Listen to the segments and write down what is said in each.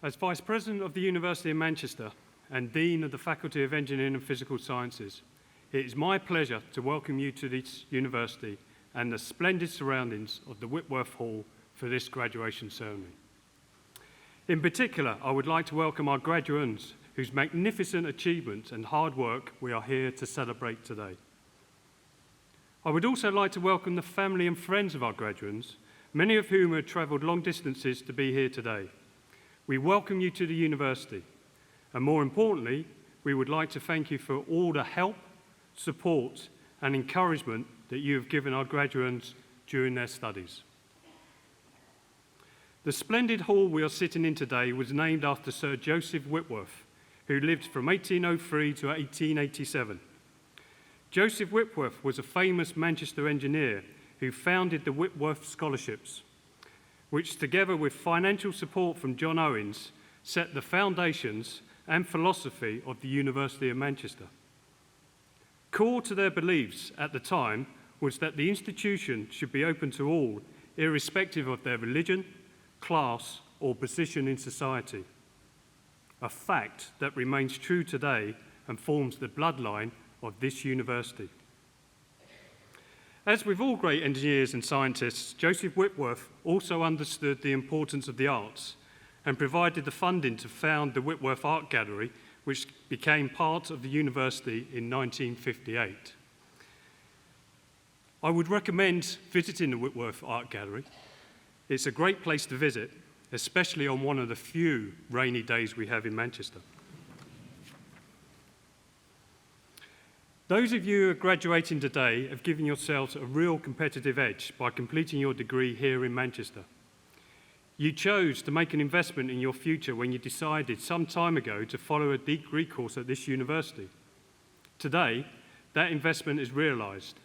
As Vice President of the University of Manchester and Dean of the Faculty of Engineering and Physical Sciences, it is my pleasure to welcome you to this university and the splendid surroundings of the Whitworth Hall for this graduation ceremony. In particular, I would like to welcome our graduates whose magnificent achievements and hard work we are here to celebrate today. I would also like to welcome the family and friends of our graduates, many of whom have travelled long distances to be here today. We welcome you to the university, and more importantly, we would like to thank you for all the help, support and encouragement that you have given our graduates during their studies. The splendid hall we are sitting in today was named after Sir Joseph Whitworth, who lived from 1803 to 1887. Joseph Whitworth was a famous Manchester engineer who founded the Whitworth Scholarships, which together with financial support from John Owens, set the foundations and philosophy of the University of Manchester. Core to their beliefs at the time was that the institution should be open to all, irrespective of their religion, class, or position in society. A fact that remains true today and forms the bloodline of this university. As with all great engineers and scientists, Joseph Whitworth also understood the importance of the arts and provided the funding to found the Whitworth Art Gallery, which became part of the university in 1958. I would recommend visiting the Whitworth Art Gallery. It's a great place to visit, especially on one of the few rainy days we have in Manchester. Those of you who are graduating today have given yourselves a real competitive edge by completing your degree here in Manchester. You chose to make an investment in your future when you decided some time ago to follow a degree course at this university. Today, that investment is realised,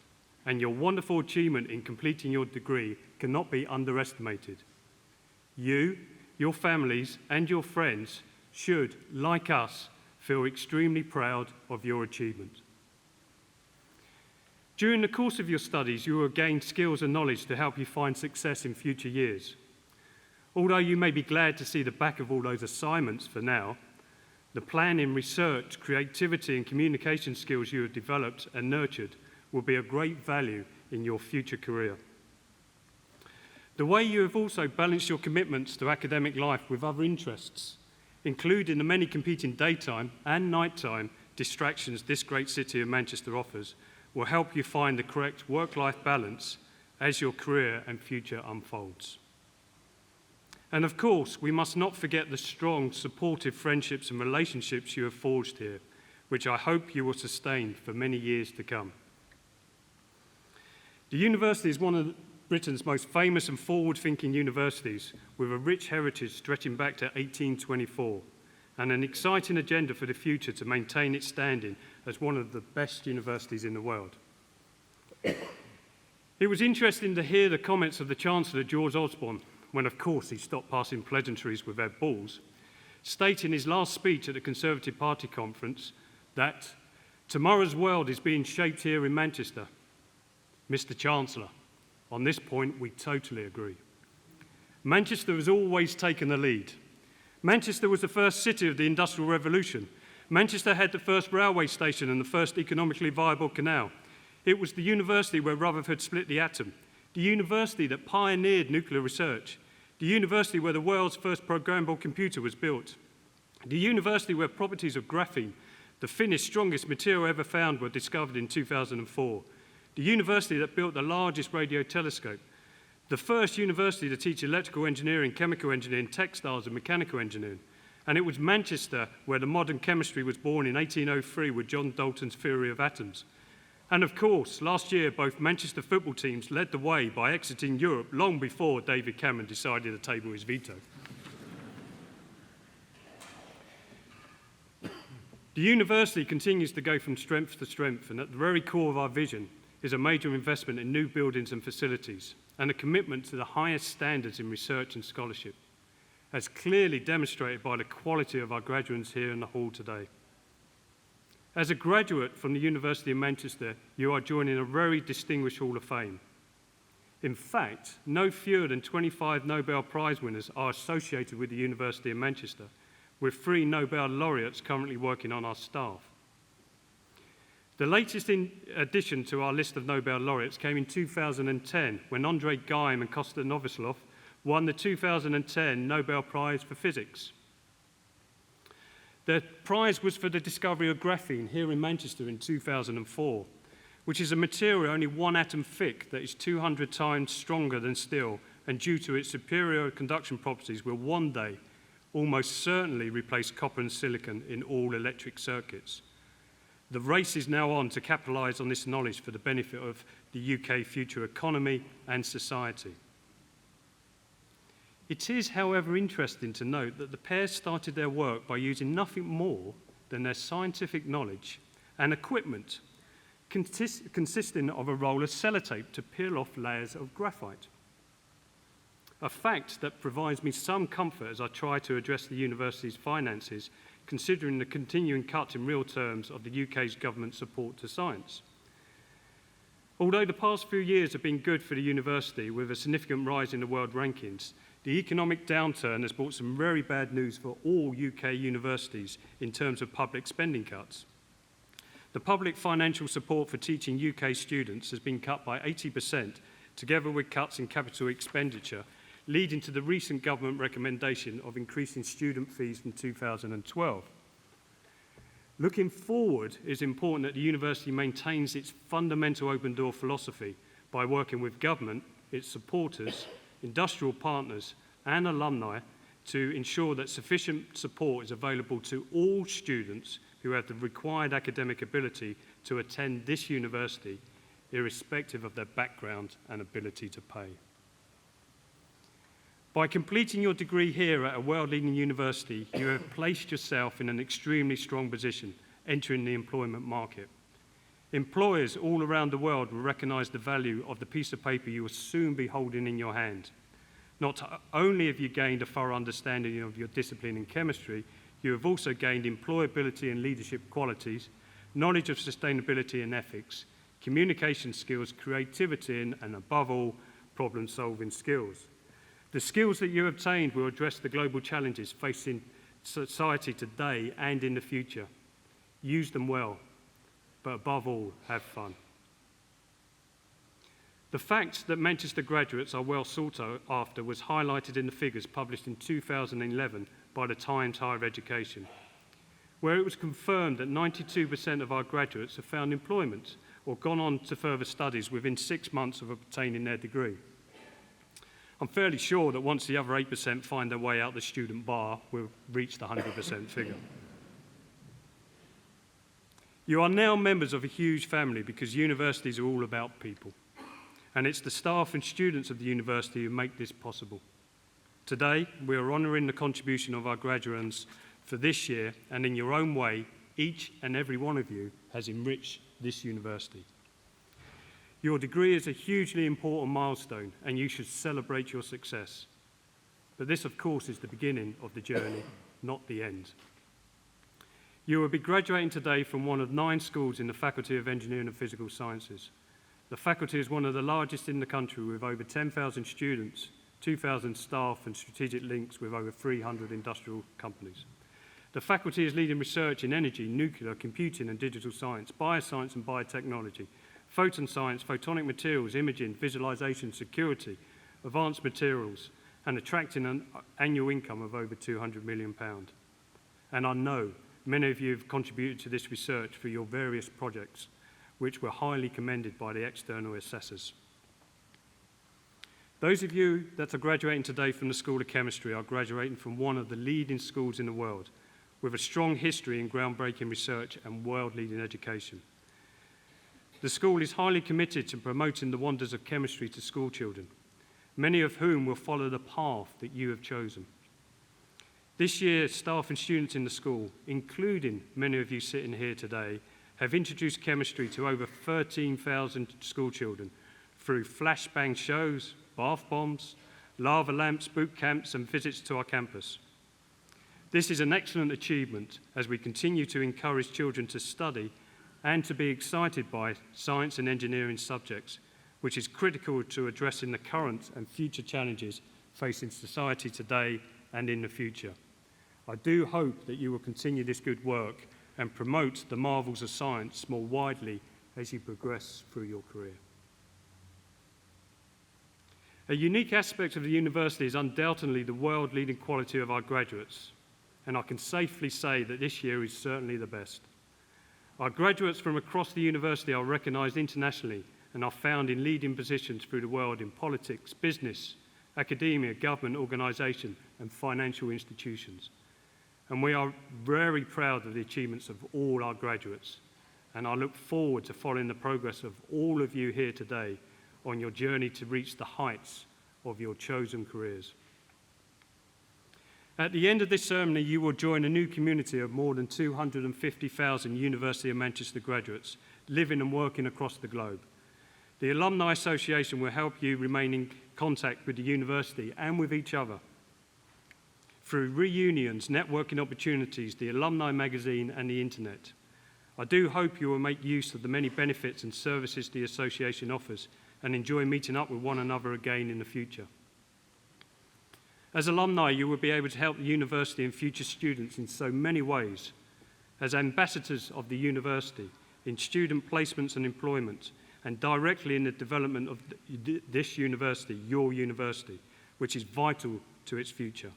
and your wonderful achievement in completing your degree cannot be underestimated. You, your families, and your friends should, like us, feel extremely proud of your achievement. During the course of your studies, you will gain skills and knowledge to help you find success in future years. Although you may be glad to see the back of all those assignments for now, the planning, research, creativity and communication skills you have developed and nurtured will be of great value in your future career. The way you have also balanced your commitments to academic life with other interests, including the many competing daytime and nighttime distractions this great city of Manchester offers, will help you find the correct work-life balance as your career and future unfolds. And of course, we must not forget the strong, supportive friendships and relationships you have forged here, which I hope you will sustain for many years to come. The university is one of Britain's most famous and forward-thinking universities, with a rich heritage stretching back to 1824, and an exciting agenda for the future to maintain its standing as one of the best universities in the world. It was interesting to hear the comments of the Chancellor, George Osborne, when of course he stopped passing pleasantries with Ed Balls, stating in his last speech at the Conservative Party conference that tomorrow's world is being shaped here in Manchester. Mr. Chancellor, on this point we totally agree. Manchester has always taken the lead. Manchester was the first city of the Industrial Revolution. Manchester had the first railway station and the first economically viable canal. It was the university where Rutherford split the atom, the university that pioneered nuclear research, the university where the world's first programmable computer was built, the university where properties of graphene, the thinnest, strongest material ever found, were discovered in 2004, the university that built the largest radio telescope, the first university to teach electrical engineering, chemical engineering, textiles and mechanical engineering. And it was Manchester where the modern chemistry was born in 1803 with John Dalton's theory of atoms. And of course, last year, both Manchester football teams led the way by exiting Europe long before David Cameron decided to table his veto. The university continues to go from strength to strength, and at the very core of our vision is a major investment in new buildings and facilities, and a commitment to the highest standards in research and scholarship, as clearly demonstrated by the quality of our graduates here in the hall today. As a graduate from the University of Manchester, you are joining a very distinguished Hall of Fame. In fact, no fewer than 25 Nobel Prize winners are associated with the University of Manchester, with 3 Nobel laureates currently working on our staff. The latest addition to our list of Nobel laureates came in 2010, when Andrei Geim and Kostas Novoselov won the 2010 Nobel Prize for Physics. The prize was for the discovery of graphene here in Manchester in 2004, which is a material only 1 atom thick that is 200 times stronger than steel, and due to its superior conduction properties will one day almost certainly replace copper and silicon in all electric circuits. The race is now on to capitalise on this knowledge for the benefit of the UK future economy and society. It is, however, interesting to note that the pair started their work by using nothing more than their scientific knowledge and equipment consisting of a roll of sellotape to peel off layers of graphite. A fact that provides me some comfort as I try to address the university's finances, considering the continuing cut in real terms of the UK's government support to science. Although the past few years have been good for the university, with a significant rise in the world rankings, the economic downturn has brought some very bad news for all UK universities in terms of public spending cuts. The public financial support for teaching UK students has been cut by 80%, together with cuts in capital expenditure, leading to the recent government recommendation of increasing student fees from 2012. Looking forward, it is important that the university maintains its fundamental open door philosophy by working with government, its supporters, industrial partners and alumni to ensure that sufficient support is available to all students who have the required academic ability to attend this university, irrespective of their background and ability to pay. By completing your degree here at a world-leading university, you have placed yourself in an extremely strong position entering the employment market. Employers all around the world will recognise the value of the piece of paper you will soon be holding in your hand. Not only have you gained a thorough understanding of your discipline in chemistry, you have also gained employability and leadership qualities, knowledge of sustainability and ethics, communication skills, creativity, and above all, problem-solving skills. The skills that you obtained will address the global challenges facing society today and in the future. Use them well, but above all, have fun. The fact that Manchester graduates are well sought after was highlighted in the figures published in 2011 by the Times Higher Education, where it was confirmed that 92% of our graduates have found employment or gone on to further studies within 6 months of obtaining their degree. I'm fairly sure that once the other 8% find their way out the student bar, we'll reach the 100% figure. You are now members of a huge family because universities are all about people. And it's the staff and students of the university who make this possible. Today, we are honouring the contribution of our graduates for this year, and in your own way, each and every one of you has enriched this university. Your degree is a hugely important milestone, and you should celebrate your success. But this, of course, is the beginning of the journey, not the end. You will be graduating today from one of 9 schools in the Faculty of Engineering and Physical Sciences. The faculty is one of the largest in the country, with over 10,000 students, 2,000 staff and strategic links with over 300 industrial companies. The faculty is leading research in energy, nuclear, computing and digital science, bioscience and biotechnology, photon science, photonic materials, imaging, visualization, security, advanced materials, and attracting an annual income of over £200 million. And I know many of you have contributed to this research through your various projects, which were highly commended by the external assessors. Those of you that are graduating today from the School of Chemistry are graduating from one of the leading schools in the world, with a strong history in groundbreaking research and world-leading education. The school is highly committed to promoting the wonders of chemistry to school children, many of whom will follow the path that you have chosen. This year, staff and students in the school, including many of you sitting here today, have introduced chemistry to over 13,000 school children through flashbang shows, bath bombs, lava lamps, boot camps and visits to our campus. This is an excellent achievement as we continue to encourage children to study and to be excited by science and engineering subjects, which is critical to addressing the current and future challenges facing society today and in the future. I do hope that you will continue this good work and promote the marvels of science more widely as you progress through your career. A unique aspect of the university is undoubtedly the world-leading quality of our graduates, and I can safely say that this year is certainly the best. Our graduates from across the university are recognised internationally and are found in leading positions through the world in politics, business, academia, government, organisation and financial institutions. And we are very proud of the achievements of all our graduates, and I look forward to following the progress of all of you here today on your journey to reach the heights of your chosen careers. At the end of this ceremony, you will join a new community of more than 250,000 University of Manchester graduates living and working across the globe. The Alumni Association will help you remain in contact with the university and with each other through reunions, networking opportunities, the alumni magazine and the internet. I do hope you will make use of the many benefits and services the association offers and enjoy meeting up with one another again in the future. As alumni, you will be able to help the university and future students in so many ways. As ambassadors of the university, in student placements and employment, and directly in the development of this university, your university, which is vital to its future.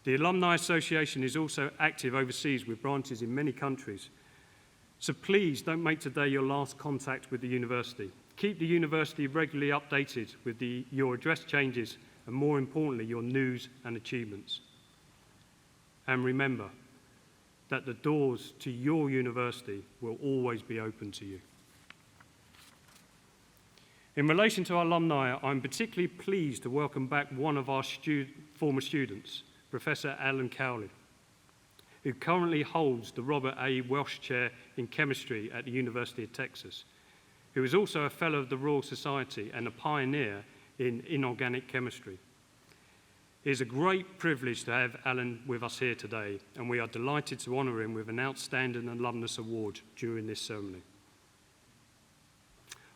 The Alumni Association is also active overseas with branches in many countries. So please don't make today your last contact with the university. Keep the university regularly updated with your address changes and, more importantly, your news and achievements. And remember that the doors to your university will always be open to you. In relation to our alumni, I'm particularly pleased to welcome back one of our former students, Professor Alan Cowley, who currently holds the Robert A. Welsh Chair in Chemistry at the University of Texas, who is also a Fellow of the Royal Society and a pioneer in inorganic chemistry. It is a great privilege to have Alan with us here today, and we are delighted to honour him with an Outstanding Alumnus Award during this ceremony.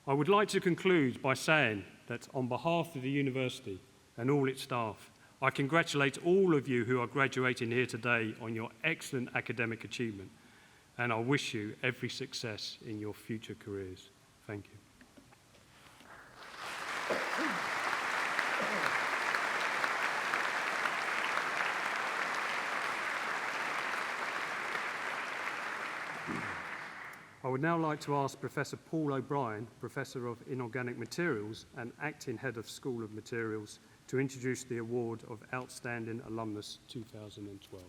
I would like to conclude by saying that on behalf of the university and all its staff, I congratulate all of you who are graduating here today on your excellent academic achievement, and I wish you every success in your future careers. Thank you. I would now like to ask Professor Paul O'Brien, Professor of Inorganic Materials and Acting Head of School of Materials, to introduce the award of Outstanding Alumnus 2012.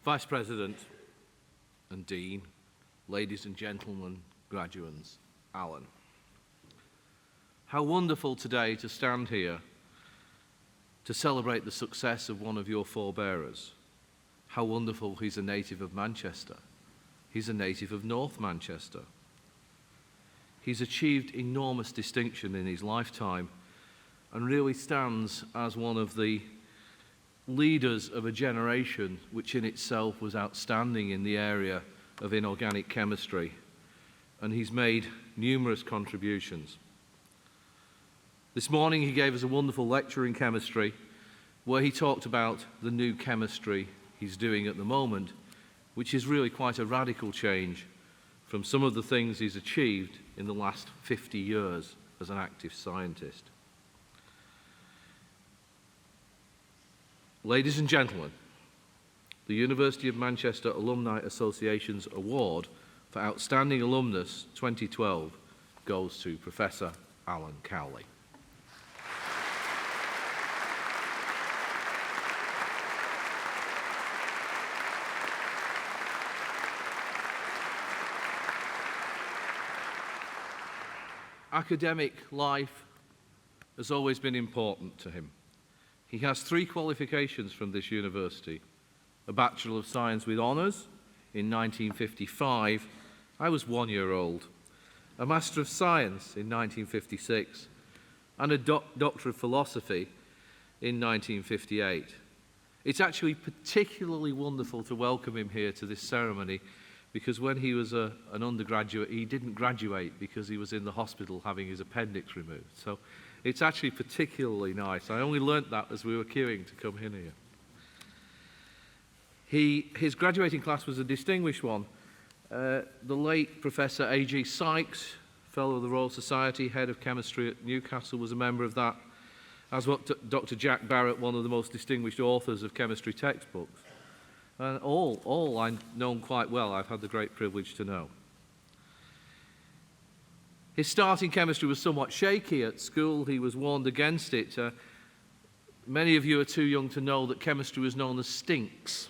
Vice President and Dean, ladies and gentlemen, graduands, Alan. How wonderful today to stand here to celebrate the success of one of your forebearers. How wonderful he's a native of Manchester. He's a native of North Manchester. He's achieved enormous distinction in his lifetime and really stands as one of the leaders of a generation which in itself was outstanding in the area of inorganic chemistry, and he's made numerous contributions. This morning he gave us a wonderful lecture in chemistry where he talked about the new chemistry he's doing at the moment, which is really quite a radical change from some of the things he's achieved in the last 50 years as an active scientist. Ladies and gentlemen, the University of Manchester Alumni Association's Award for Outstanding Alumnus 2012 goes to Professor Alan Cowley. Academic life has always been important to him. He has 3 qualifications from this university: a Bachelor of Science with Honours in 1955, I was 1 year old, a Master of Science in 1956, and a Doctor of Philosophy in 1958. It's actually particularly wonderful to welcome him here to this ceremony because when he was an undergraduate, he didn't graduate because he was in the hospital having his appendix removed. So it's actually particularly nice. I only learnt that as we were queuing to come in here. His graduating class was a distinguished one. The late Professor A.G. Sykes, Fellow of the Royal Society, Head of Chemistry at Newcastle, was a member of that, as was Dr. Jack Barrett, one of the most distinguished authors of chemistry textbooks. And all I've known quite well, I've had the great privilege to know. His start in chemistry was somewhat shaky at school. He was warned against it. Many of you are too young to know that chemistry was known as stinks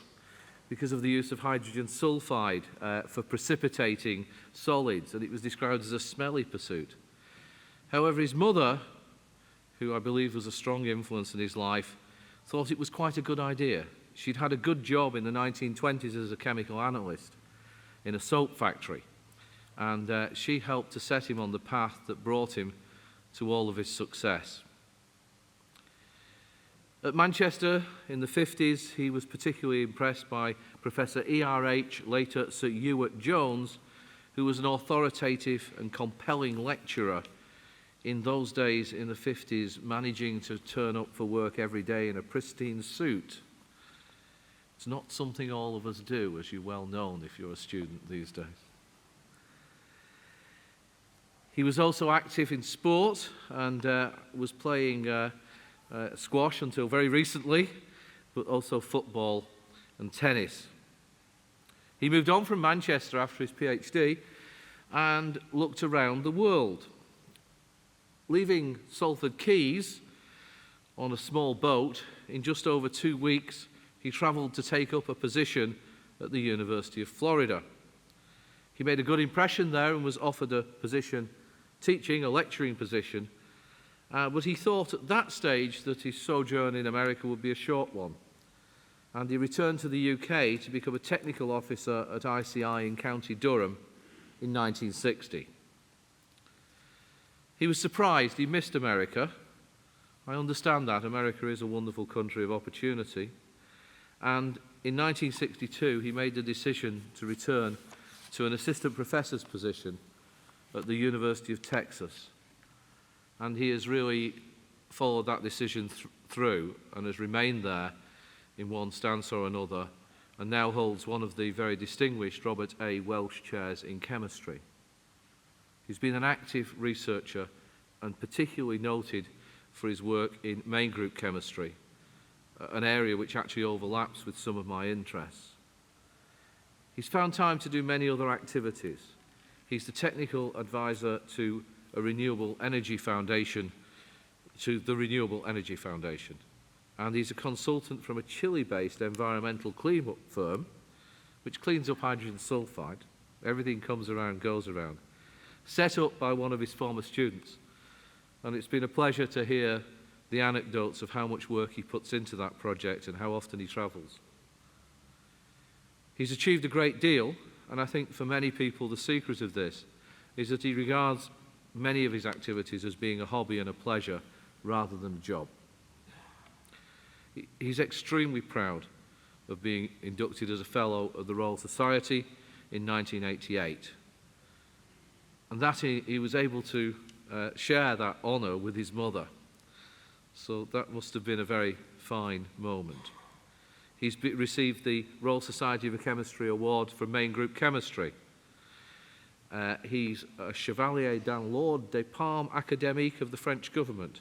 because of the use of hydrogen sulfide for precipitating solids, and it was described as a smelly pursuit. However, his mother, who I believe was a strong influence in his life, thought it was quite a good idea. She'd had a good job in the 1920s as a chemical analyst in a soap factory, and she helped to set him on the path that brought him to all of his success. At Manchester in the 50s, he was particularly impressed by Professor E.R.H., later Sir Ewart Jones, who was an authoritative and compelling lecturer in those days in the 50s, managing to turn up for work every day in a pristine suit. It's not something all of us do, as you're well known if you're a student these days. He was also active in sport and was playing squash until very recently, but also football and tennis. He moved on from Manchester after his PhD and looked around the world. Leaving Salford Keys on a small boat, in just over 2 weeks, he travelled to take up a position at the University of Florida. He made a good impression there and was offered a position teaching, a lecturing position, but he thought at that stage that his sojourn in America would be a short one. And he returned to the UK to become a technical officer at ICI in County Durham in 1960. He was surprised. He missed America. I understand that. America is a wonderful country of opportunity. And in 1962, he made the decision to return to an assistant professor's position at the University of Texas. And he has really followed that decision through and has remained there in one stance or another, and now holds one of the very distinguished Robert A. Welsh chairs in chemistry. He's been an active researcher and particularly noted for his work in main group chemistry, an area which actually overlaps with some of my interests. He's found time to do many other activities. He's the technical advisor to the Renewable Energy Foundation, and he's a consultant from a Chile-based environmental clean-up firm which cleans up hydrogen sulfide. Everything comes around, goes around. Set up by one of his former students. And it's been a pleasure to hear the anecdotes of how much work he puts into that project and how often he travels. He's achieved a great deal, and I think for many people the secret of this is that he regards many of his activities as being a hobby and a pleasure rather than a job. He's extremely proud of being inducted as a Fellow of the Royal Society in 1988. And that he was able to share that honour with his mother. So that must have been a very fine moment. He's received the Royal Society of Chemistry Award for main group chemistry. He's a Chevalier d'un l'Ordre des Palmes académique of the French government.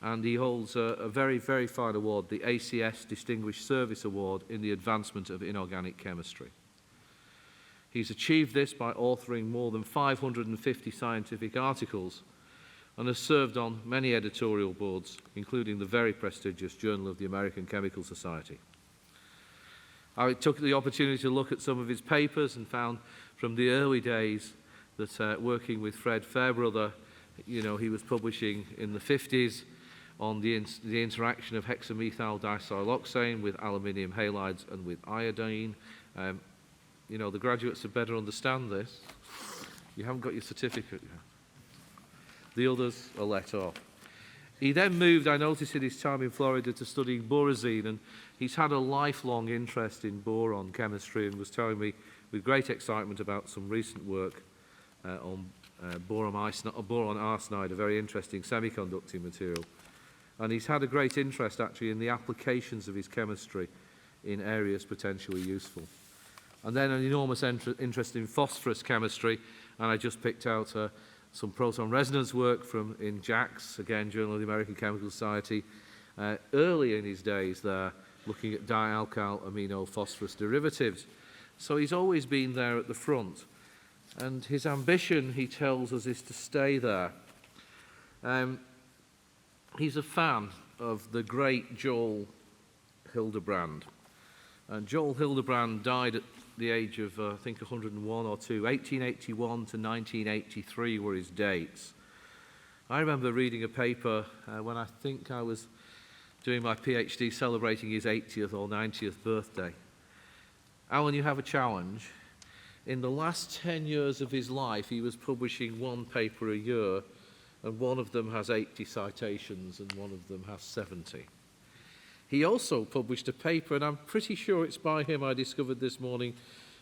And he holds a very, very fine award, the ACS Distinguished Service Award in the advancement of inorganic chemistry. He's achieved this by authoring more than 550 scientific articles and has served on many editorial boards, including the very prestigious Journal of the American Chemical Society. I took the opportunity to look at some of his papers and found from the early days that working with Fred Fairbrother, he was publishing in the 50s on the interaction of hexamethyl disiloxane with aluminium halides and with iodine. The graduates had better understand this. You haven't got your certificate yet. The others are let off. He then moved, I noticed in his time in Florida, to studying borazine, and he's had a lifelong interest in boron chemistry and was telling me with great excitement about some recent work on boron arsenide, a very interesting semiconducting material. And he's had a great interest actually in the applications of his chemistry in areas potentially useful. And then an enormous interest in phosphorus chemistry, and I just picked out some proton resonance work in JACS, again, Journal of the American Chemical Society, early in his days there, looking at dialkyl amino phosphorus derivatives. So he's always been there at the front. And his ambition, he tells us, is to stay there. He's a fan of the great Joel Hildebrand. And Joel Hildebrand died at the age of, I think, 101 or 2. 1881 to 1983 were his dates. I remember reading a paper when I think I was doing my PhD celebrating his 80th or 90th birthday. Alan, you have a challenge. In the last 10 years of his life, he was publishing one paper a year, and one of them has 80 citations and one of them has 70. He also published a paper, and I'm pretty sure it's by him I discovered this morning,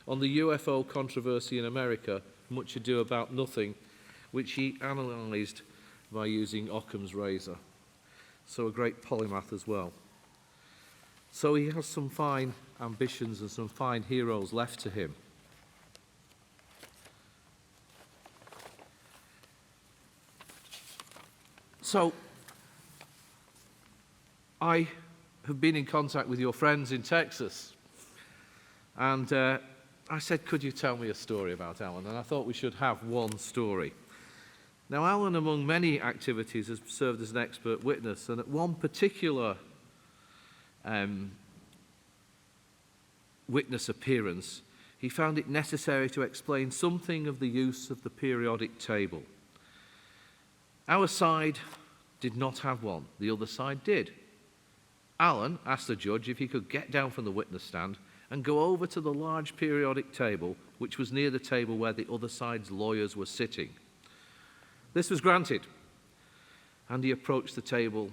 on the UFO controversy in America, Much Ado About Nothing, which he analysed by using Occam's razor. So a great polymath as well. So he has some fine ambitions and some fine heroes left to him. So I have been in contact with your friends in Texas, and I said, could you tell me a story about Alan? And I thought we should have one story. Now, Alan, among many activities, has served as an expert witness, and at one particular witness appearance, he found it necessary to explain something of the use of the periodic table. Our side did not have one. The other side did. Alan asked the judge if he could get down from the witness stand and go over to the large periodic table, which was near the table where the other side's lawyers were sitting. This was granted, and he approached the table.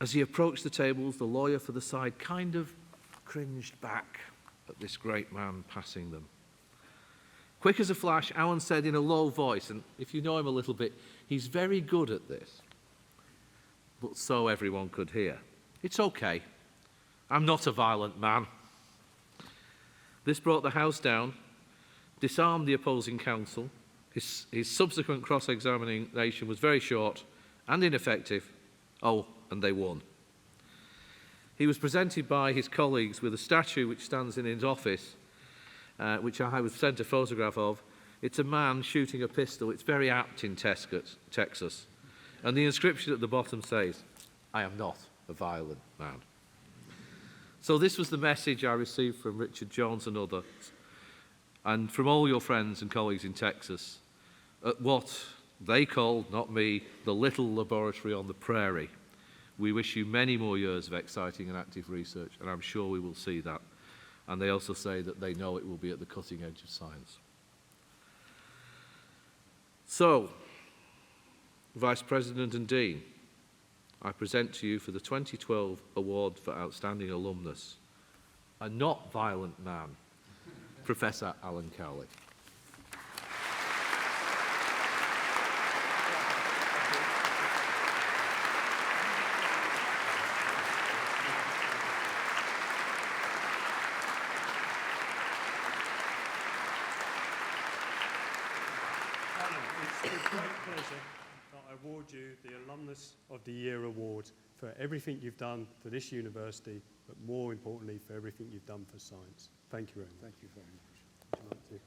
As he approached the tables, the lawyer for the side kind of cringed back at this great man passing them. Quick as a flash, Alan said in a low voice, and if you know him a little bit, he's very good at this, but so everyone could hear. It's okay. I'm not a violent man. This brought the House down, disarmed the opposing counsel. His subsequent cross-examination was very short and ineffective. Oh, and they won. He was presented by his colleagues with a statue which stands in his office, which I was sent a photograph of. It's a man shooting a pistol. It's very apt in Texas. And the inscription at the bottom says, "I am not a violent man." So this was the message I received from Richard Jones and others, and from all your friends and colleagues in Texas, at what they called, not me, the little laboratory on the prairie. We wish you many more years of exciting and active research, and I'm sure we will see that. And they also say that they know it will be at the cutting edge of science. So, Vice President and Dean, I present to you for the 2012 Award for Outstanding Alumnus, a not violent man, Professor Alan Cowley. It's with great pleasure that I award you the Alumnus of the Year Award for everything you've done for this university, but more importantly for everything you've done for science. Thank you very much. Thank you very much. Would you like to?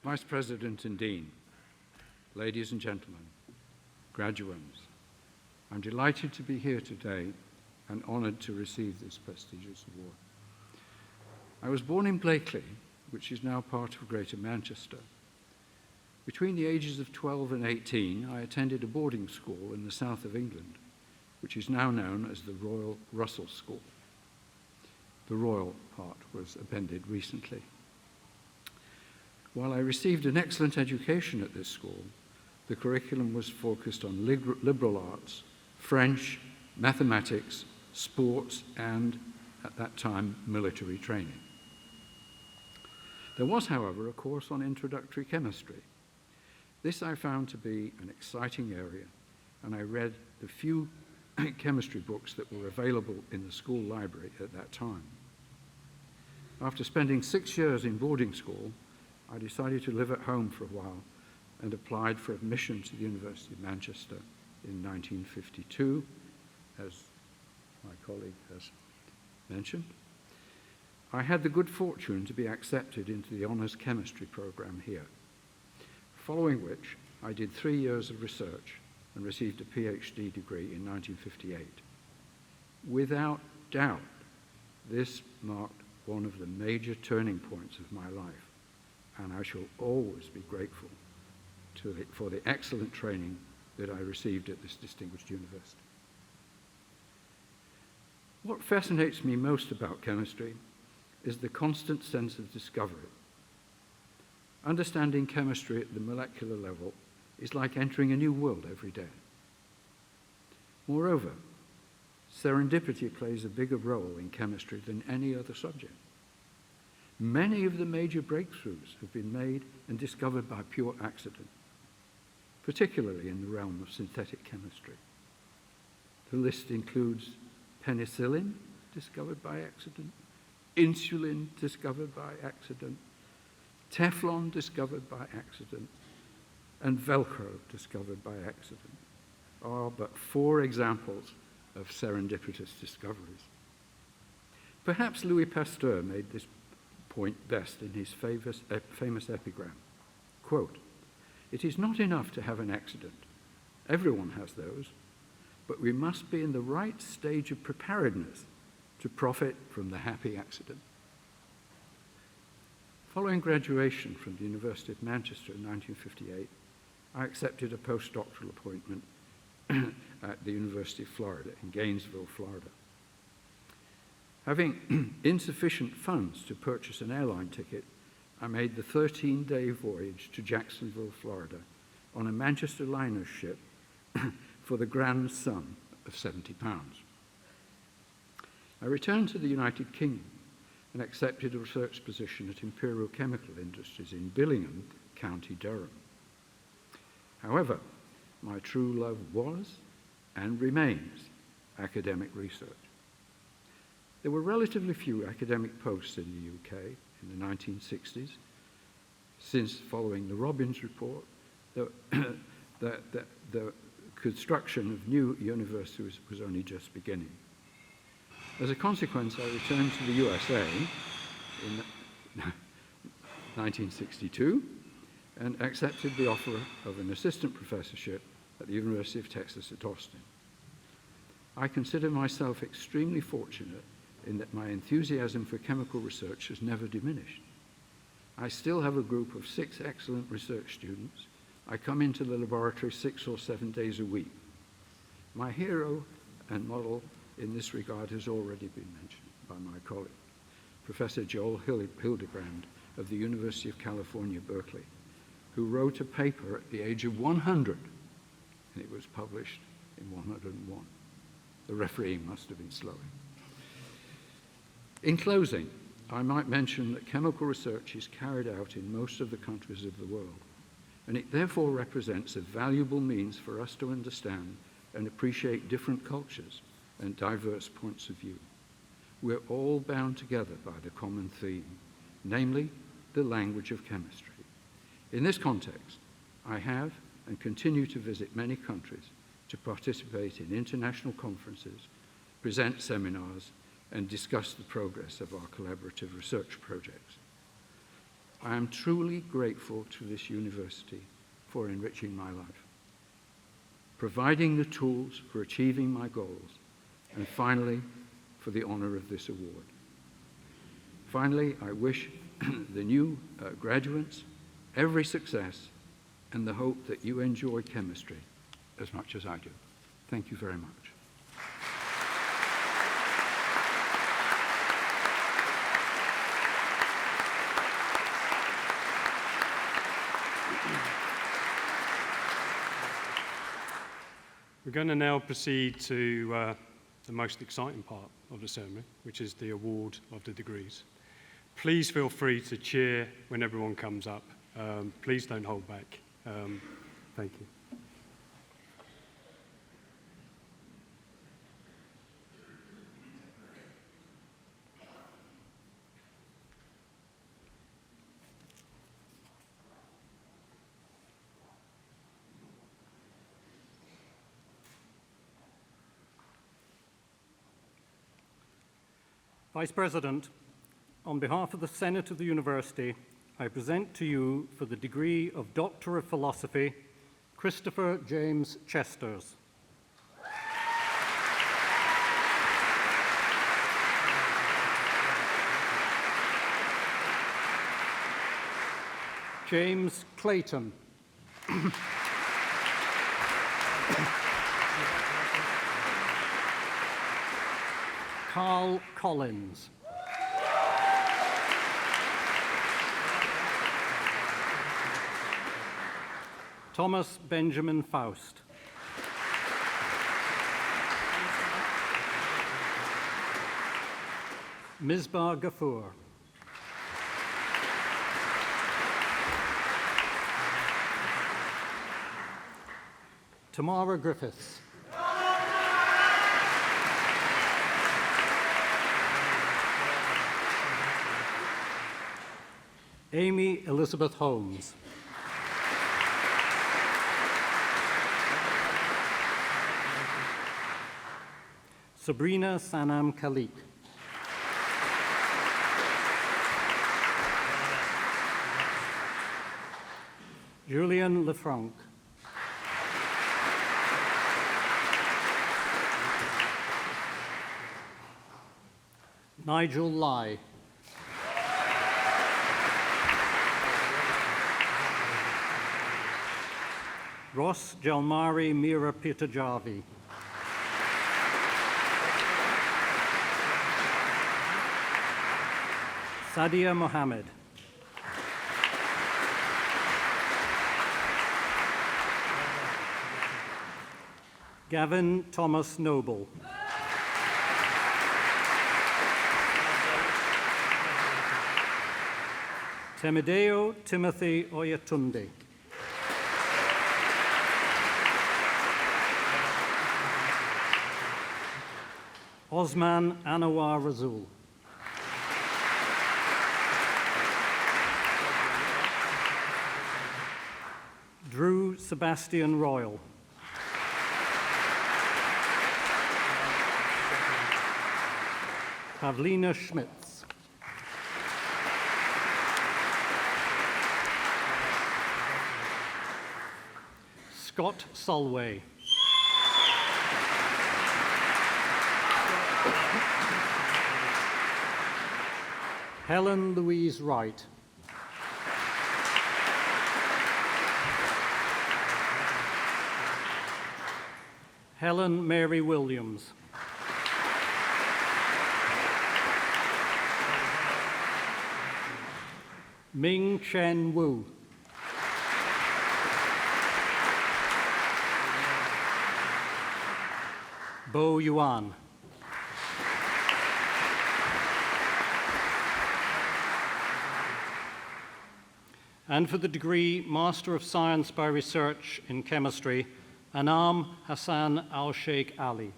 Vice President and Dean, ladies and gentlemen, graduates, I'm delighted to be here today and honoured to receive this prestigious award. I was born in Blakely, which is now part of Greater Manchester. Between the ages of 12 and 18, I attended a boarding school in the south of England, which is now known as the Royal Russell School. The royal part was appended recently. While I received an excellent education at this school, the curriculum was focused on liberal arts, French, mathematics, sports, and, at that time, military training. There was, however, a course on introductory chemistry. This I found to be an exciting area, and I read the few chemistry books that were available in the school library at that time. After spending 6 years in boarding school, I decided to live at home for a while and applied for admission to the University of Manchester in 1952, as my colleague has mentioned. I had the good fortune to be accepted into the honours chemistry program here, following which I did 3 years of research and received a PhD degree in 1958. Without doubt, this marked one of the major turning points of my life, and I shall always be grateful for the excellent training that I received at this distinguished university. What fascinates me most about chemistry is the constant sense of discovery. Understanding chemistry at the molecular level is like entering a new world every day. Moreover, serendipity plays a bigger role in chemistry than any other subject. Many of the major breakthroughs have been made and discovered by pure accident, particularly in the realm of synthetic chemistry. The list includes penicillin, discovered by accident, insulin, discovered by accident, Teflon, discovered by accident, and Velcro, discovered by accident, are but 4 examples of serendipitous discoveries. Perhaps Louis Pasteur made this point best in his famous epigram, quote, "It is not enough to have an accident. Everyone has those, but we must be in the right stage of preparedness to profit from the happy accident." Following graduation from the University of Manchester in 1958, I accepted a postdoctoral appointment at the University of Florida in Gainesville, Florida. Having insufficient funds to purchase an airline ticket, I made the 13-day voyage to Jacksonville, Florida, on a Manchester liner ship for the grand sum of £70. I returned to the United Kingdom and accepted a research position at Imperial Chemical Industries in Billingham, County Durham. However, my true love was and remains academic research. There were relatively few academic posts in the UK in the 1960s, since following the Robbins report, the construction of new universities was only just beginning. As a consequence, I returned to the USA in 1962 and accepted the offer of an assistant professorship at the University of Texas at Austin. I consider myself extremely fortunate in that my enthusiasm for chemical research has never diminished. I still have a group of 6 excellent research students. I come into the laboratory 6 or 7 days a week. My hero and model in this regard has already been mentioned by my colleague, Professor Joel Hildebrand of the University of California, Berkeley, who wrote a paper at the age of 100, and it was published in 101. The refereeing must have been slowing. In closing, I might mention that chemical research is carried out in most of the countries of the world, and it therefore represents a valuable means for us to understand and appreciate different cultures and diverse points of view. We're all bound together by the common theme, namely the language of chemistry. In this context, I have and continue to visit many countries to participate in international conferences, present seminars, and discuss the progress of our collaborative research projects. I am truly grateful to this university for enriching my life, providing the tools for achieving my goals, and finally, for the honor of this award. Finally, I wish the new graduates every success and the hope that you enjoy chemistry as much as I do. Thank you very much. We're going to now proceed to the most exciting part of the ceremony, which is the award of the degrees. Please feel free to cheer when everyone comes up. Please don't hold back. Thank you. Vice President, on behalf of the Senate of the University, I present to you for the degree of Doctor of Philosophy, Christopher James Chesters. James Clayton. Carl Collins. Thomas Benjamin Faust. Misbah Ghafoor. Tamara Griffiths. Amy Elizabeth Holmes. Sabrina Sanam Khalik. Julian Lefranc. Nigel Lai. Ross Jalmari Mira Pitajavi. Sadia Mohammed. Gavin Thomas Noble. Temideo Timothy Oyatunde. Osman Anwar Razul. Drew Sebastian Royal. Pavlina Schmitz. Scott Solway. Helen Louise Wright. Helen Mary Williams. Ming Chen Wu. Bo Yuan. And for the degree Master of Science by Research in Chemistry, Anam Hassan Al-Sheikh Ali.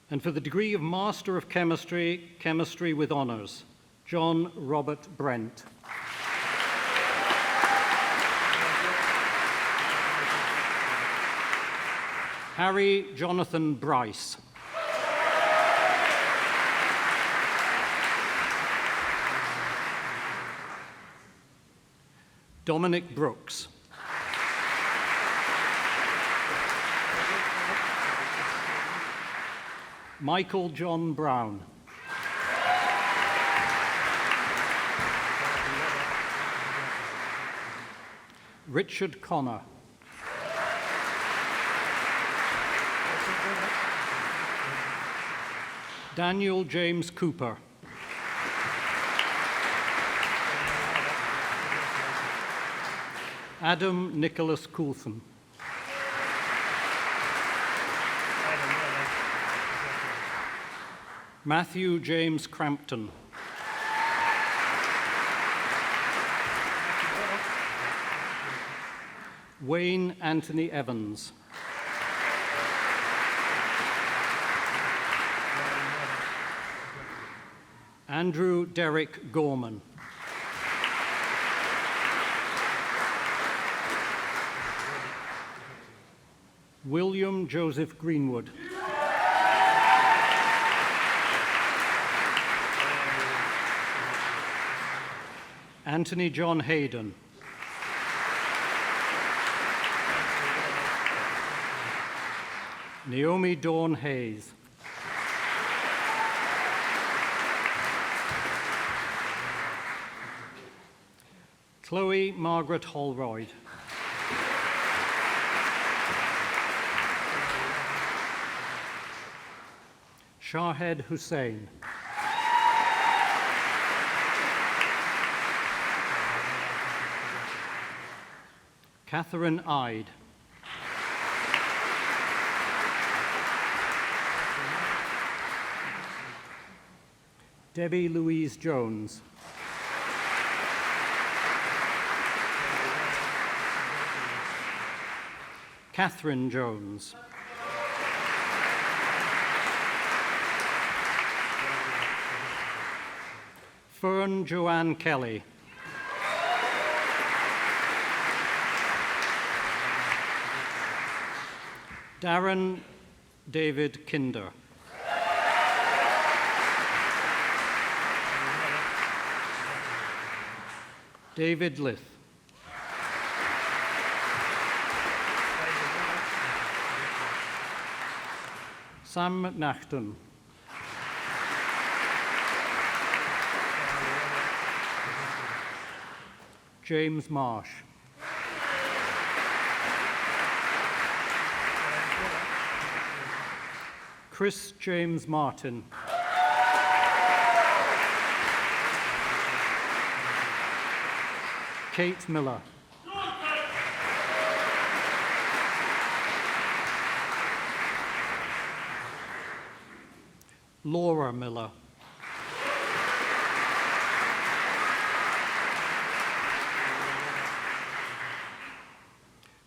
And for the degree of Master of Chemistry, Chemistry with Honours, John Robert Brent. Harry Jonathan Bryce. Dominic Brooks. Michael John Brown. Richard Connor. Daniel James Cooper. Adam Nicholas Coulson. Matthew James Crampton. Wayne Anthony Evans. Andrew Derek Gorman. William Joseph Greenwood. Anthony John Hayden. Naomi Dawn Hayes. Chloe Margaret Holroyd. Shahed Hussain. Catherine Ide. Debbie Louise Jones. Catherine Jones. Fern Joanne Kelly. Darren David Kinder. David Lith. Sam McNachton. James Marsh. Chris James Martin. Kate Miller. Laura Miller.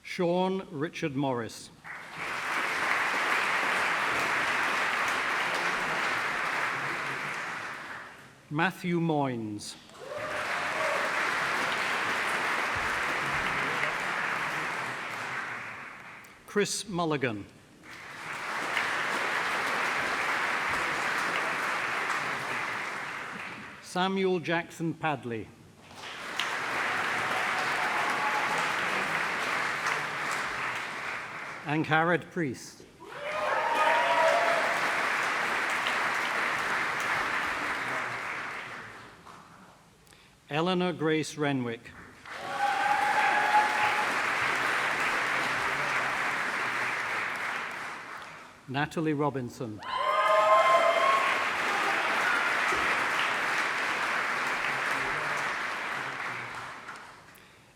Sean Richard Morris. Matthew Moynes. Chris Mulligan. Samuel Jackson Padley. Angharad Priest. Eleanor Grace Renwick. Natalie Robinson.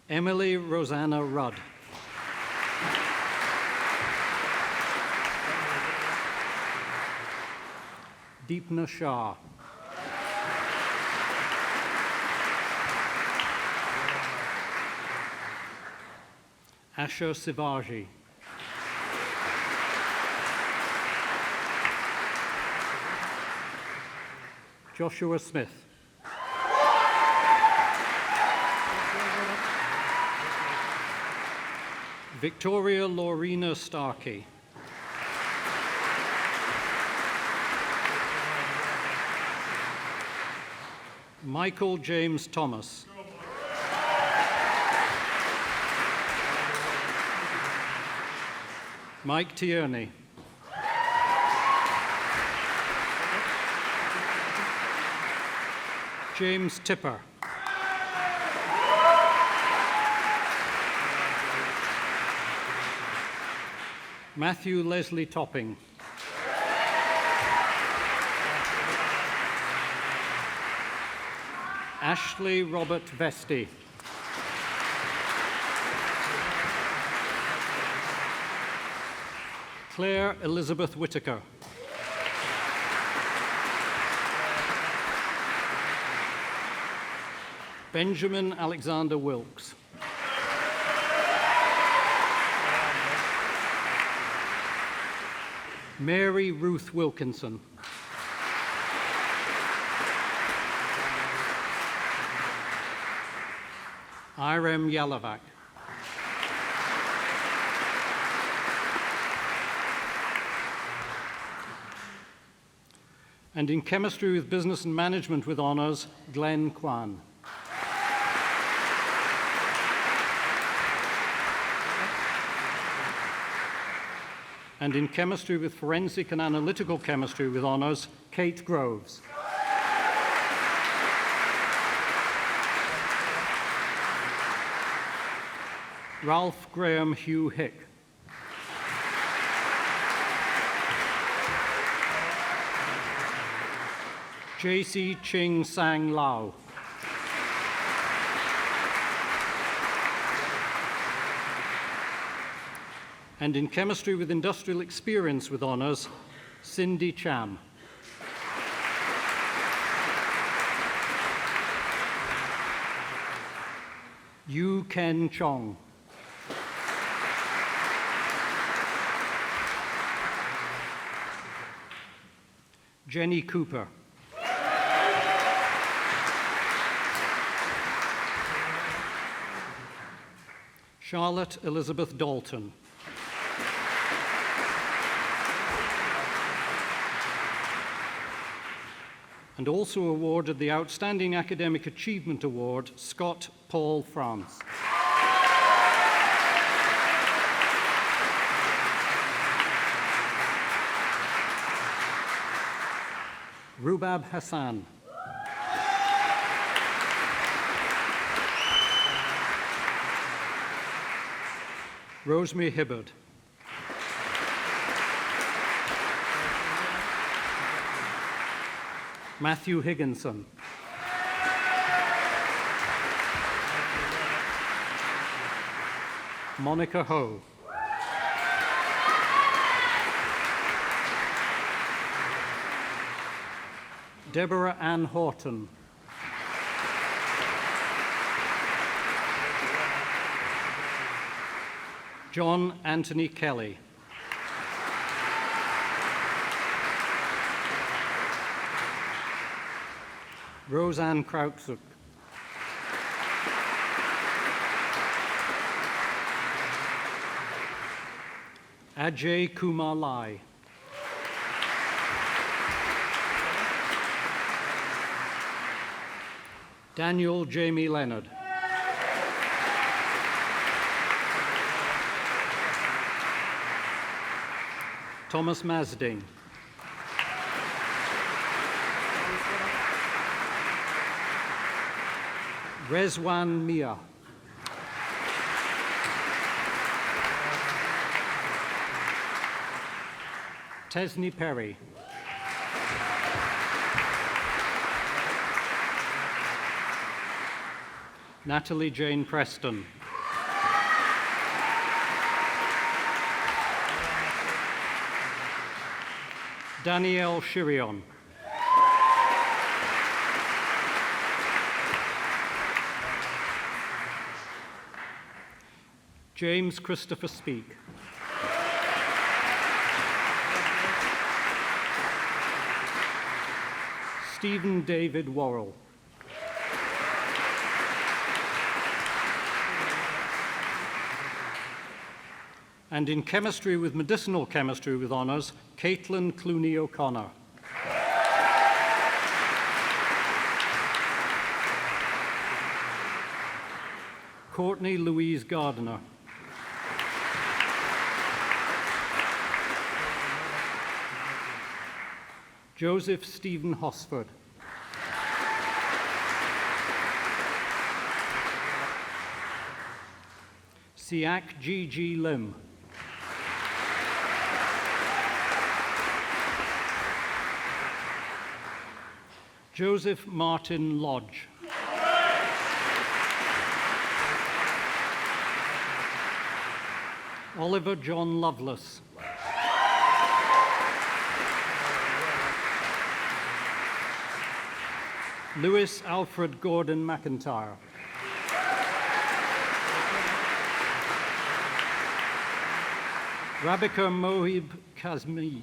Emily Rosanna Rudd. Deepna Shah. Asha Sivaji. Joshua Smith. Victoria Lorena Starkey. Michael James Thomas. Mike Tierney. James Tipper. Matthew Leslie Topping. Ashley Robert Vesti. Claire Elizabeth Whitaker. Benjamin Alexander Wilkes. Mary Ruth Wilkinson. Irem Yalovac. And in chemistry with business and management with honours, Glenn Kwan. And in chemistry with forensic and analytical chemistry with honours, Kate Groves. Ralph Graham Hugh Hick. J.C. Ching Sang Lau. And in chemistry with industrial experience with honours, Cindy Cham. Yu Ken Chong. Jenny Cooper. Charlotte Elizabeth Dalton. And also awarded the Outstanding Academic Achievement Award, Scott Paul France. Rubab Hassan. Rosemary Hibbard. Matthew Higginson. Monica Ho. Deborah Ann Horton. John Anthony Kelly. Roseanne Krautzuk. Ajay Kumar Lai. Daniel Jamie Leonard. Thomas Masding. Rezwan Mia. Tesney Perry. Natalie Jane Preston. Danielle Shirion. James Christopher Speak. Stephen David Worrell. And in chemistry with medicinal chemistry with honours, Caitlin Clooney O'Connor. Courtney Louise Gardner. Joseph Stephen Hosford. Siak G. Lim. Joseph Martin Lodge. Oliver John Lovelace. Lewis Alfred Gordon McIntyre. Rabika Mohib Kazmi.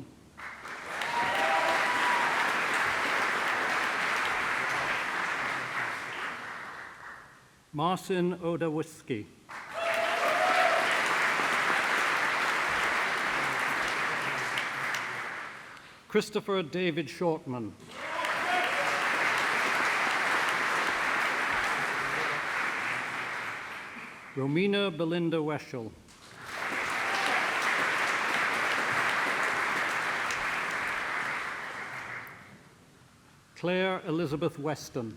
Marcin Odawiski. Christopher David Shortman. Romina Belinda Weschel. Claire Elizabeth Weston.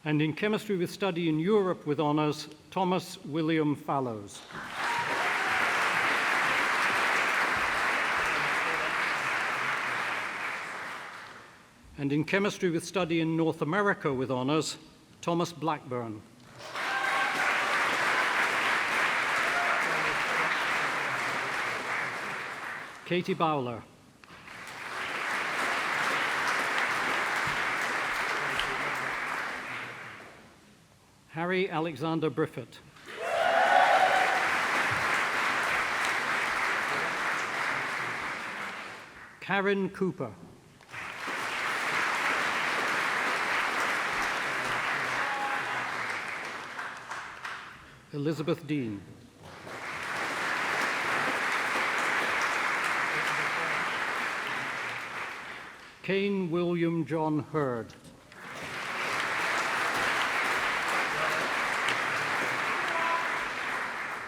And in chemistry with study in Europe with honours, Thomas William Fallows. And in chemistry with study in North America with honours, Thomas Blackburn. Katie Bowler. Harry Alexander Briffett. Karen Cooper. Elizabeth Dean. Kane William John Hurd.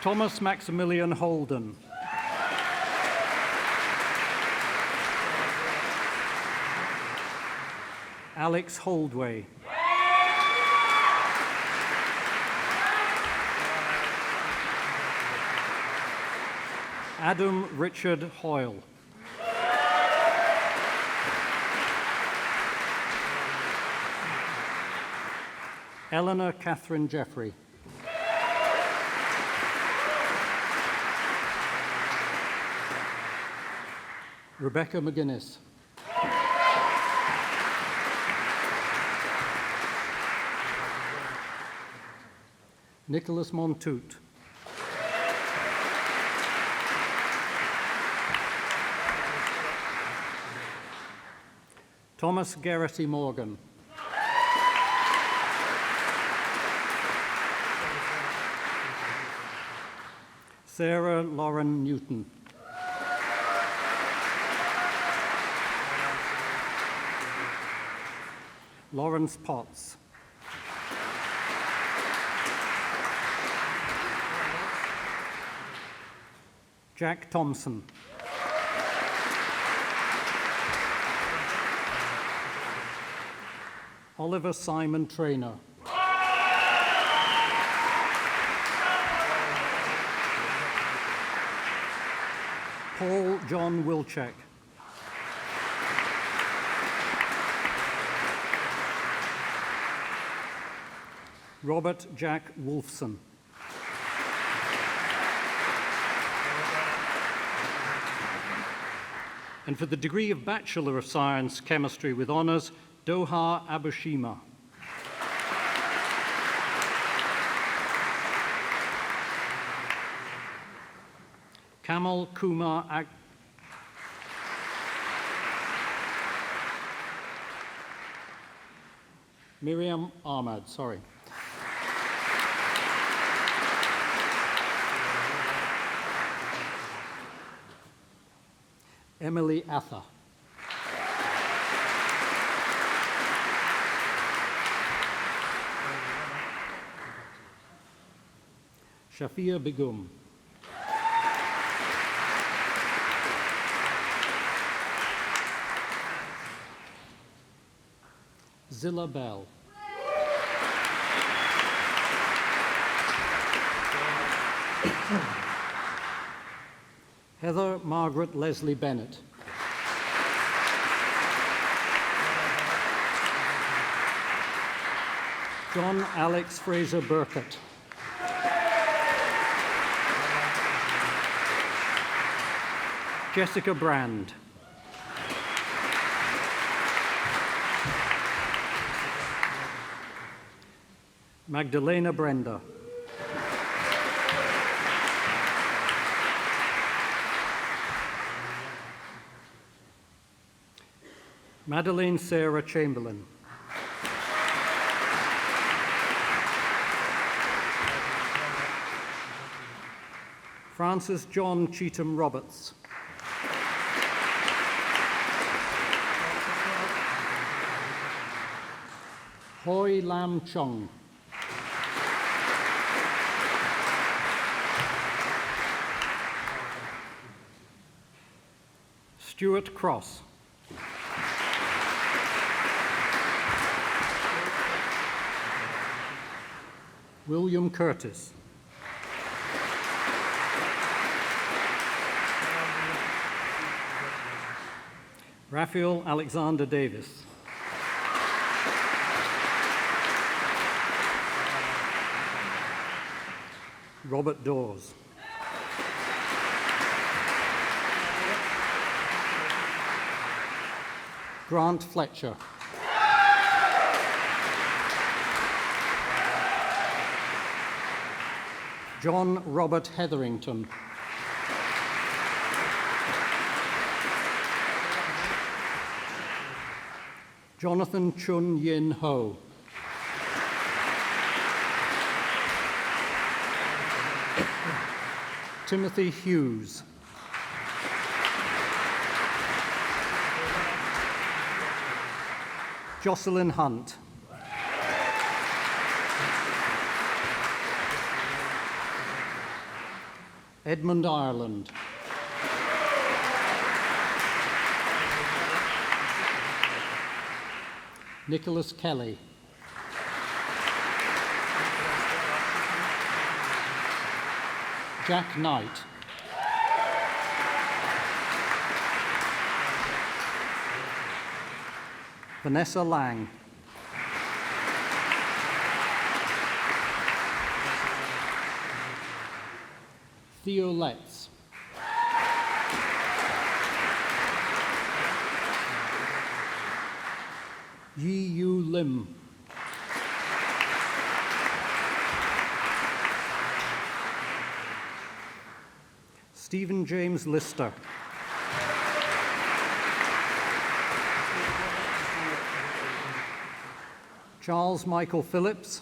Thomas Maximilian Holden. Alex Holdway. Adam Richard Hoyle. Eleanor Catherine Jeffrey. Rebecca McGuinness. Nicholas Montoute. Thomas Garrity Morgan. Sarah Lauren Newton. Lawrence Potts. Jack Thompson. Oliver Simon Traynor. Paul John Wilczek. Robert Jack Wolfson. And for the degree of Bachelor of Science, Chemistry with honours, Doha Abushima. Kamal Kumar Miriam Ahmad, sorry. Emily Atha. Shafia Begum. Zilla Bell. Heather Margaret Leslie Bennett. John Alex Fraser Burkett. Jessica Brand. Magdalena Brenda. Madeleine Sarah Chamberlain. Francis John Cheetham Roberts. Hoi Lam Chung. Stuart Cross. William Curtis. Raphael Alexander Davis. Robert Dawes. Grant Fletcher. John Robert Hetherington. Jonathan Chun Yin Ho. Timothy Hughes. Jocelyn Hunt. Edmund Ireland. Nicholas Kelly. Jack Knight. Vanessa Lang. Theo Letts. Yi Yu Lim. Stephen James Lister. Charles Michael Phillips.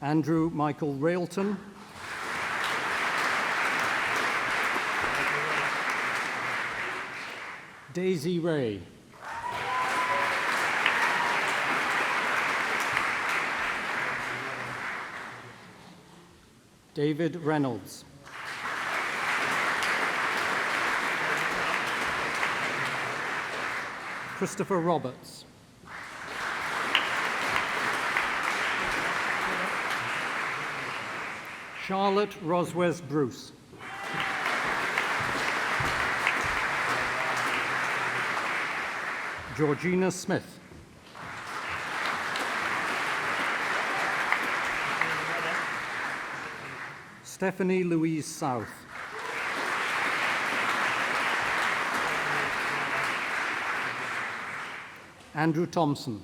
Andrew Michael Railton. Daisy Ray. David Reynolds. Christopher Roberts. Charlotte Roswes Bruce. Georgina Smith. Stephanie Louise South. Andrew Thompson.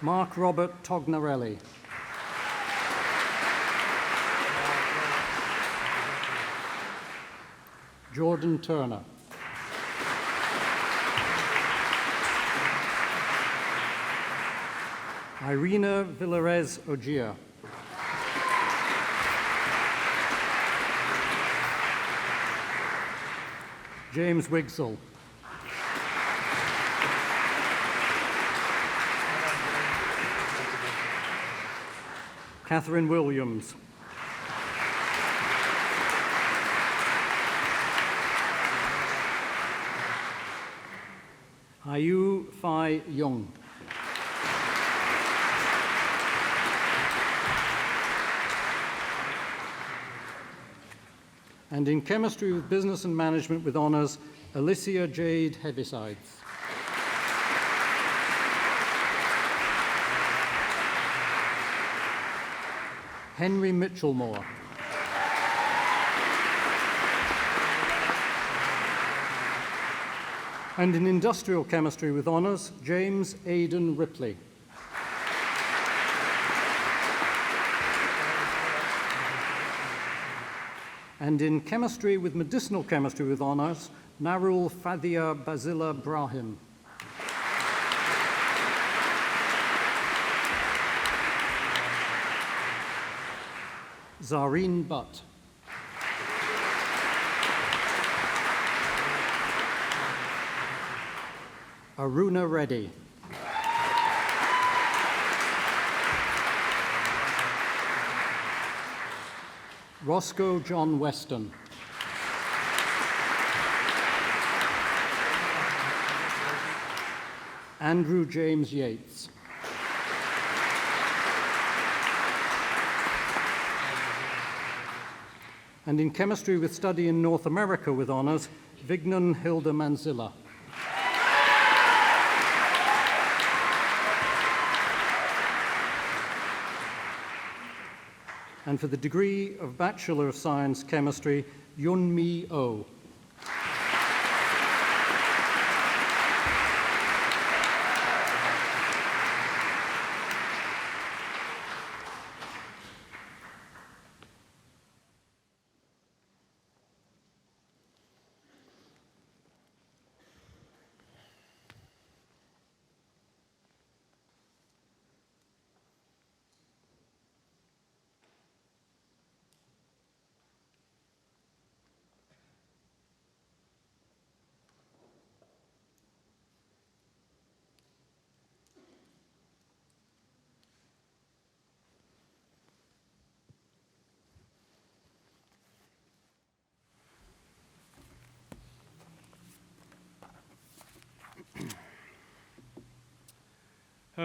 Mark Robert Tognarelli. Jordan Turner. Irina Villarez Ogier. James Wigsell. Catherine Williams. Hayu Phai Young. And in chemistry with business and management with honours, Alicia Jade Heavisides. Henry Mitchellmore. And in industrial chemistry with honours, James Aidan Ripley. And in chemistry with medicinal chemistry with honours, Narul Fathia Basila Brahim. Zareen Butt. Aruna Reddy. Roscoe John Weston. Andrew James Yates. And in chemistry with study in North America with honours, Vignan Hilda Manzilla. And for the degree of Bachelor of Science Chemistry, Yun Mi Oh.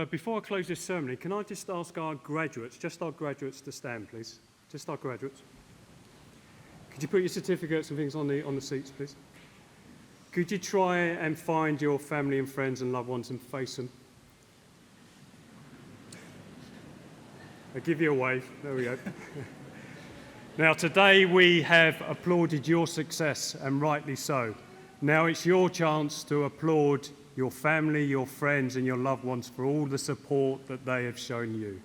Before I close this ceremony, can I just ask our graduates, to stand, please? Just our graduates. Could you put your certificates and things on the seats, please? Could you try and find your family and friends and loved ones and face them? I'll give you a wave. There we go. Now, today we have applauded your success, and rightly so. Now it's your chance to applaud your family, your friends, and your loved ones for all the support that they have shown you.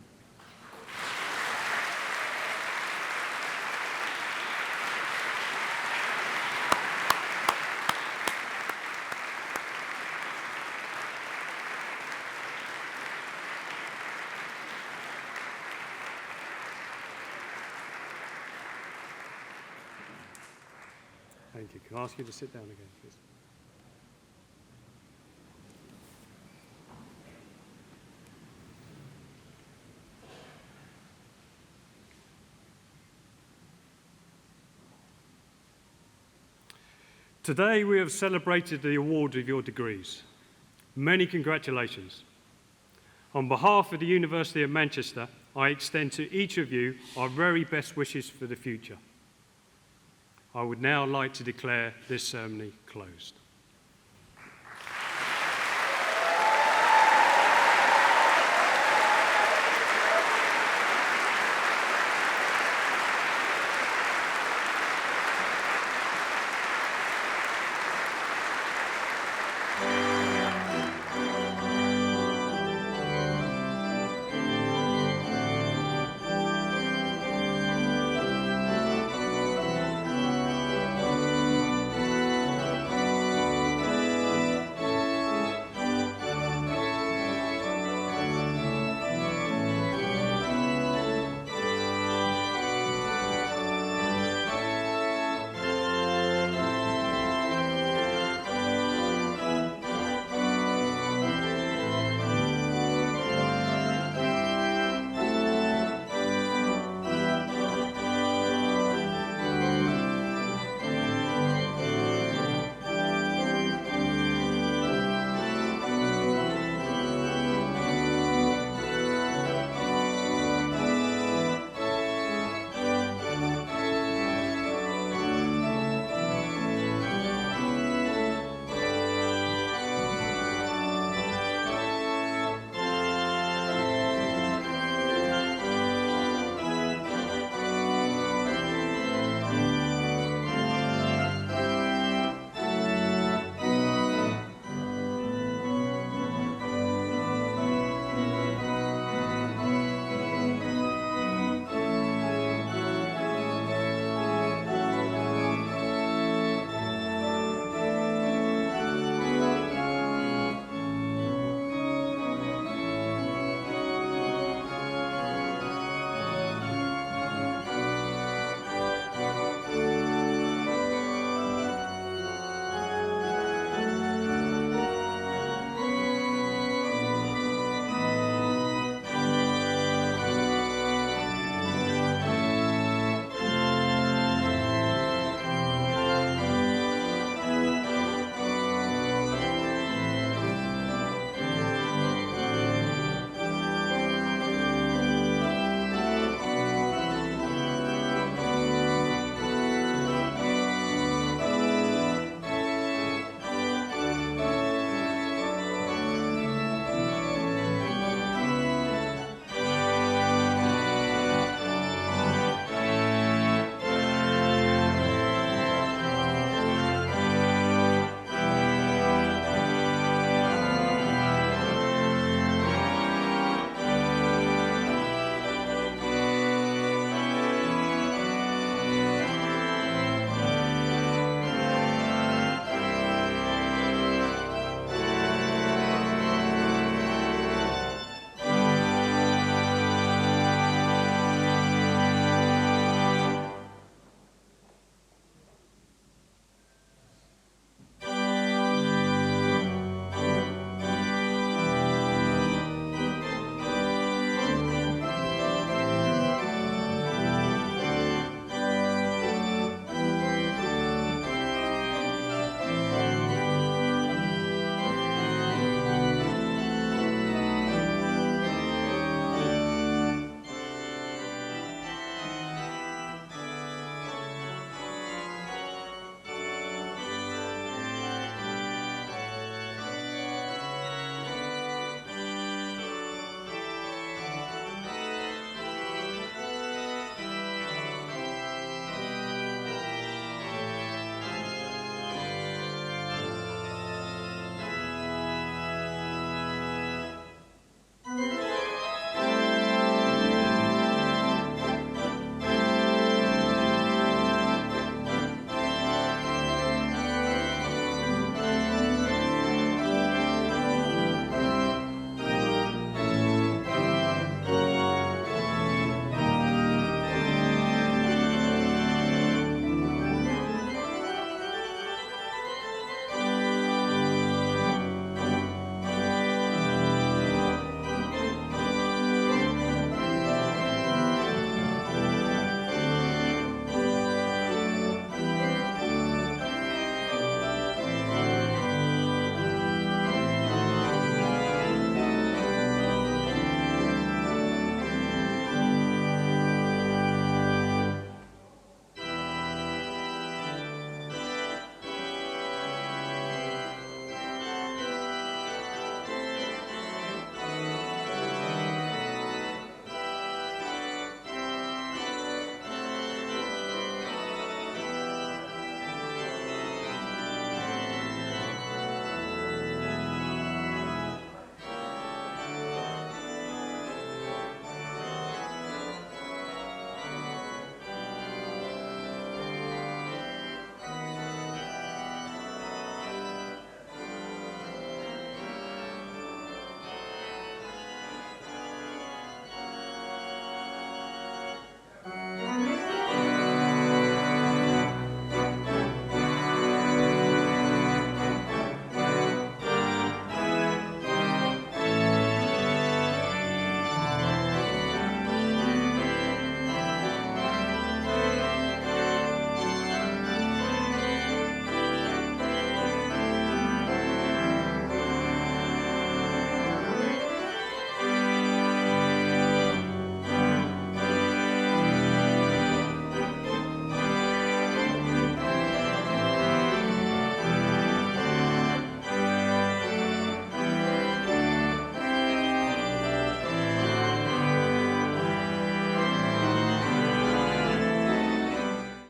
Thank you. Can I ask you to sit down again, please? Today we have celebrated the award of your degrees. Many congratulations. On behalf of the University of Manchester, I extend to each of you our very best wishes for the future. I would now like to declare this ceremony closed.